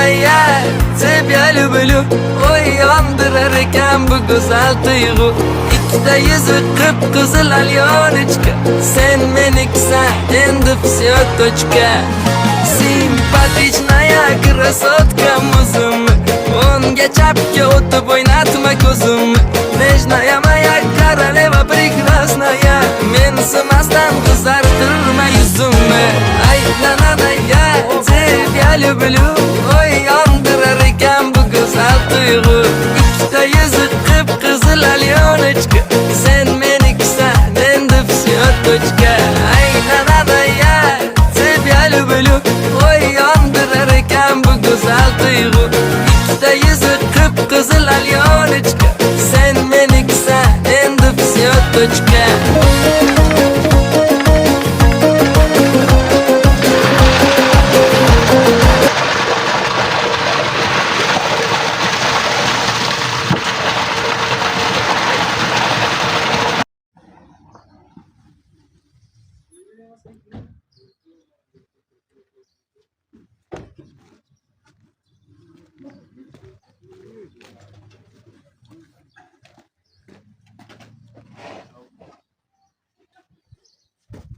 ya Sebyali bülü uyandırar ekan bu güzel duygu İkide yüzü kıpkızıl alyonechka Sen meniksen endi всё точка Simpatichная красотка muzimni O'nga chapga o'tib o'ynatma ko'zimni Nежная моя королева прекрасная Mensimasdan qizartirma yuzimni Ay nanana ya тебя люблю Oy yondirar ekan bu go'zal tuyg'u Ikkita yuzi qip-qizil alyonechka Sen meniksan endi всё точка Ay nanana ya тебя люблю Oy yondirar ekan bu go'zal tuyg'u Ikkita yuzi qip-qizil alyonechka Sen meniksan endi всё точка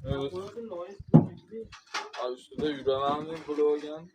Evet. Abi şurada yürümemin blogen.